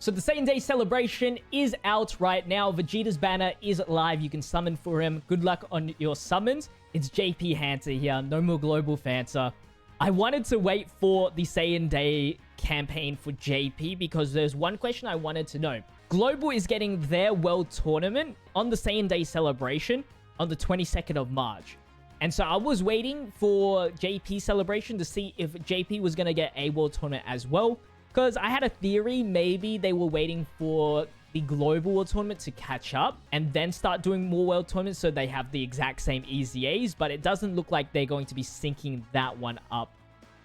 So the same day celebration is out right now. Vegeta's banner is live. You can summon for him. Good luck on your summons. It's JPhanta here. No more global Phanta. I wanted to wait for the Saiyan Day campaign for JP because there's one question I wanted to know. Global is getting their World Tournament on the Saiyan Day celebration on the 22nd of March. And so I was waiting for JP celebration to see if JP was going to get a World Tournament as well. Because I had a theory, maybe they were waiting for the Global World Tournament to catch up and then start doing more World Tournaments so they have the exact same EZAs. But it doesn't look like they're going to be syncing that one up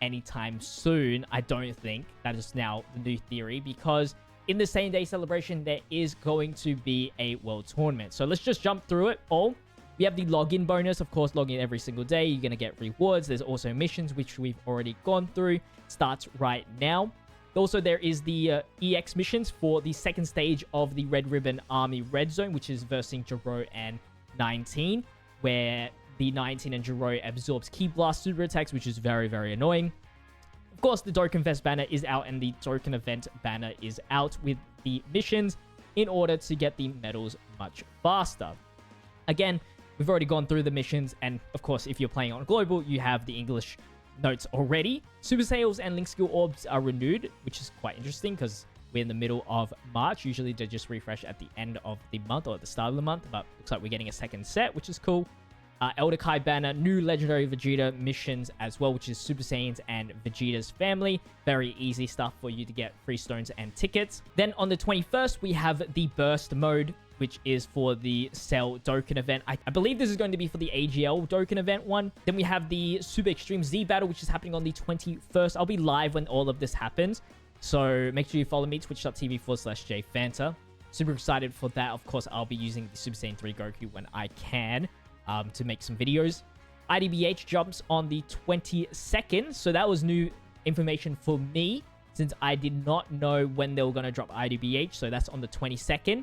anytime soon. I don't think. That is now the new theory because in the same day celebration, there is going to be a World Tournament. So let's just jump through it all. We have the login bonus. Of course, log in every single day. You're going to get rewards. There's also missions, which we've already gone through. Starts right now. Also, there is the EX missions for the second stage of the Red Ribbon Army Red Zone, which is versing Jiro and 19, where the 19 and Jiro absorbs Ki Blast super attacks, which is very, very annoying. Of course, the Dokkan Fest banner is out and the Dokkan Event banner is out with the missions in order to get the medals much faster. Again, we've already gone through the missions, and of course, if you're playing on Global, you have the English notes already. Super Sales and Link Skill Orbs are renewed, which is quite interesting because we're in the middle of March. Usually they just refresh at the end of the month or at the start of the month, but looks like we're getting a second set, which is cool. Elder Kai banner, new Legendary Vegeta missions as well, which is Super Saiyans and Vegeta's family. Very easy stuff for you to get free stones and tickets. Then on the 21st, we have the Burst mode, which is for the Cell Dokkan event. I believe this is going to be for the AGL Dokkan event one. Then we have the Super Extreme Z battle, which is happening on the 21st. I'll be live when all of this happens. So make sure you follow me, twitch.tv/JPhanta. Super excited for that. Of course, I'll be using the Super Saiyan 3 Goku when I can to make some videos. IDBH jumps on the 22nd. So that was new information for me since I did not know when they were going to drop IDBH. So that's on the 22nd.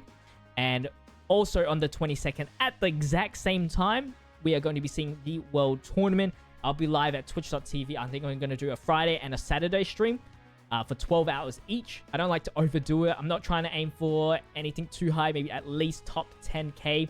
And also on the 22nd, at the exact same time, we are going to be seeing the World Tournament. I'll be live at twitch.tv. I think I'm going to do a Friday and a Saturday stream for 12 hours each. I don't like to overdo it. I'm not trying to aim for anything too high, maybe at least top 10k.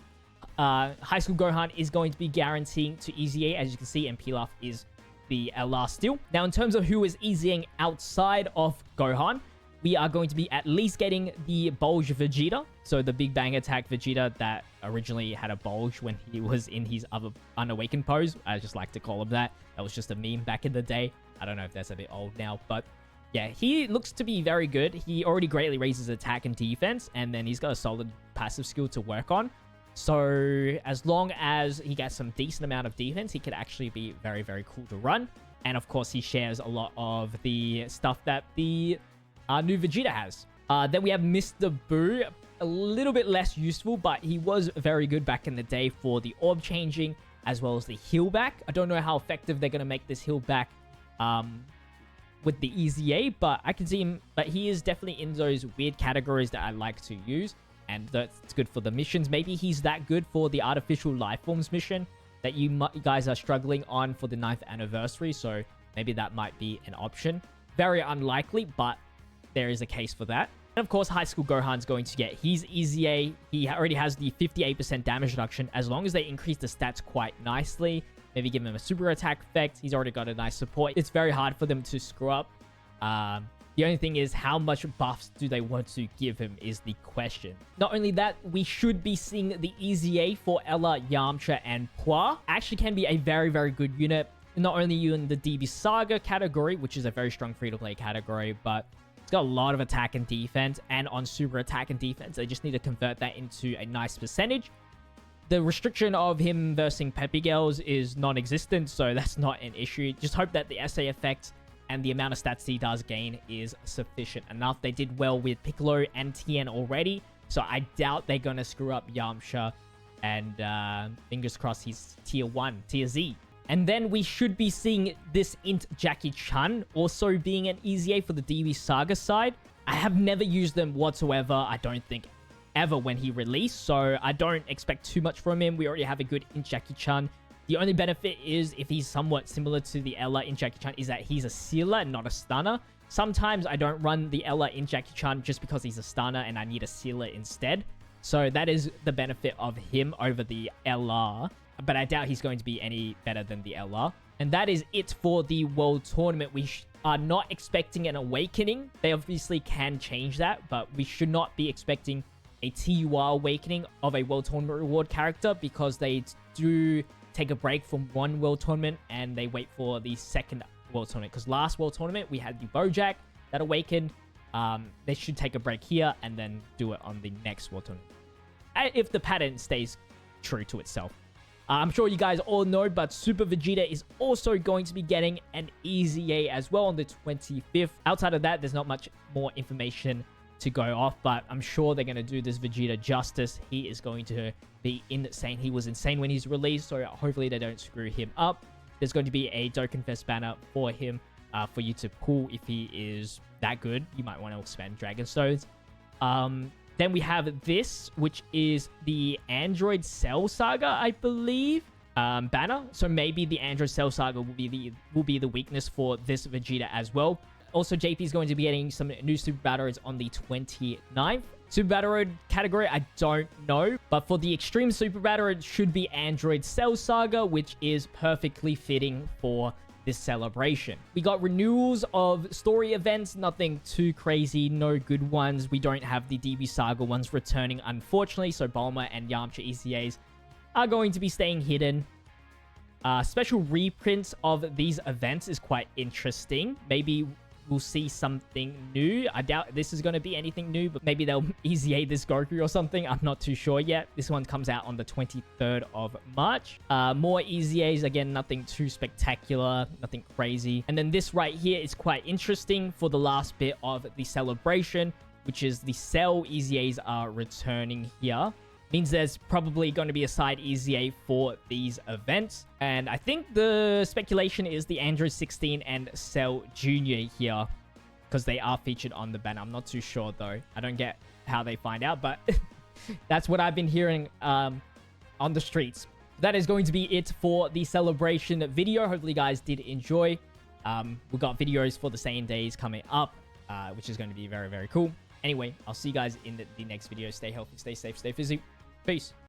High School Gohan is going to be guaranteeing to EZA, as you can see, and Pilaf is the last still. Now, in terms of who is EZAing outside of Gohan, we are going to be at least getting the Bulge Vegeta. So the Big Bang Attack Vegeta that originally had a bulge when he was in his other unawakened pose. I just like to call him that. That was just a meme back in the day. I don't know if that's a bit old now, but yeah, he looks to be very good. He already greatly raises attack and defense, and then he's got a solid passive skill to work on. So as long as he gets some decent amount of defense, he could actually be very, very cool to run. And of course, he shares a lot of the stuff that the new Vegeta has. Then we have Mr. Boo, a little bit less useful, but he was very good back in the day for the orb changing as well as the heal back. I don't know how effective they're going to make this heal back with the EZA, but I can see him, but he is definitely in those weird categories that I like to use, and that's good for the missions. Maybe he's that good for the Artificial Life Forms mission that you guys are struggling on for the 9th anniversary, so maybe that might be an option. Very unlikely, but there is a case for that. And of course, High School Gohan's going to get his EZA. He already has the 58% damage reduction as long as they increase the stats quite nicely. Maybe give him a super attack effect. He's already got a nice support. It's very hard for them to screw up. The only thing is, how much buffs do they want to give him is the question. Not only that, we should be seeing the EZA for Ella, Yamcha, and Pua. Actually can be a very, very good unit. Not only you in the DB Saga category, which is a very strong free-to-play category, but it's got a lot of attack and defense, and on super attack and defense, they just need to convert that into a nice percentage. The restriction of him versing Peppy Girls is non-existent, so that's not an issue. Just hope that the SA effect and the amount of stats he does gain is sufficient enough. They did well with Piccolo and Tien already, so I doubt they're going to screw up Yamcha, and fingers crossed he's tier 1, tier Z. And then we should be seeing this Int Jackie Chan also being an EZA for the DB Saga side. I have never used them whatsoever, I don't think ever when he released, so I don't expect too much from him. We already have a good Int Jackie Chan. The only benefit is, if he's somewhat similar to the Ella in Jackie Chan, is that he's a sealer and not a stunner. Sometimes I don't run the Ella in Jackie-chan just because he's a stunner and I need a sealer instead. So that is the benefit of him over the LR. But I doubt he's going to be any better than the LR. And that is it for the World Tournament. We are not expecting an awakening. They obviously can change that, but we should not be expecting a TUR awakening of a World Tournament reward character because they do take a break from one World Tournament and they wait for the second World Tournament. Because last World Tournament, we had the Bojack that awakened. They should take a break here and then do it on the next World Tournament, if the pattern stays true to itself. I'm sure you guys all know, but Super Vegeta is also going to be getting an EZA as well on the 25th. Outside of that, there's not much more information to go off, but I'm sure they're going to do this Vegeta justice. He is going to be insane. He was insane when he's released, so hopefully they don't screw him up. There's going to be a Dokkan Fest banner for him for you to pull if he is that good. You might want to spend Dragon Stones. Then we have this, which is the Android Cell Saga, I believe, banner. So maybe the Android Cell Saga will be the weakness for this Vegeta as well. Also, JP is going to be getting some new Super Battlers on the 29th. Super Battle category, I don't know. But for the Extreme Super Battle, it should be Android Cell Saga, which is perfectly fitting for this celebration. We got renewals of story events, nothing too crazy, no good ones. We don't have the DB Saga ones returning, unfortunately, so Bulma and Yamcha ECAs are going to be staying hidden. Special reprints of these events is quite interesting. Maybe we'll see something new. I doubt this is going to be anything new, but maybe they'll EZA this Goku or something. I'm not too sure yet. This one comes out on the 23rd of March. More EZAs. Again, nothing too spectacular, nothing crazy. And then this right here is quite interesting for the last bit of the celebration, which is the Cell EZAs are returning here. Means there's probably going to be a side EZA for these events. And I think the speculation is the Android 16 and Cell Jr. here, because they are featured on the banner. I'm not too sure, though. I don't get how they find out, but that's what I've been hearing on the streets. That is going to be it for the celebration video. Hopefully, you guys did enjoy. We got videos for the same days coming up, which is going to be very, very cool. Anyway, I'll see you guys in the next video. Stay healthy, stay safe, stay fizzy. Peace.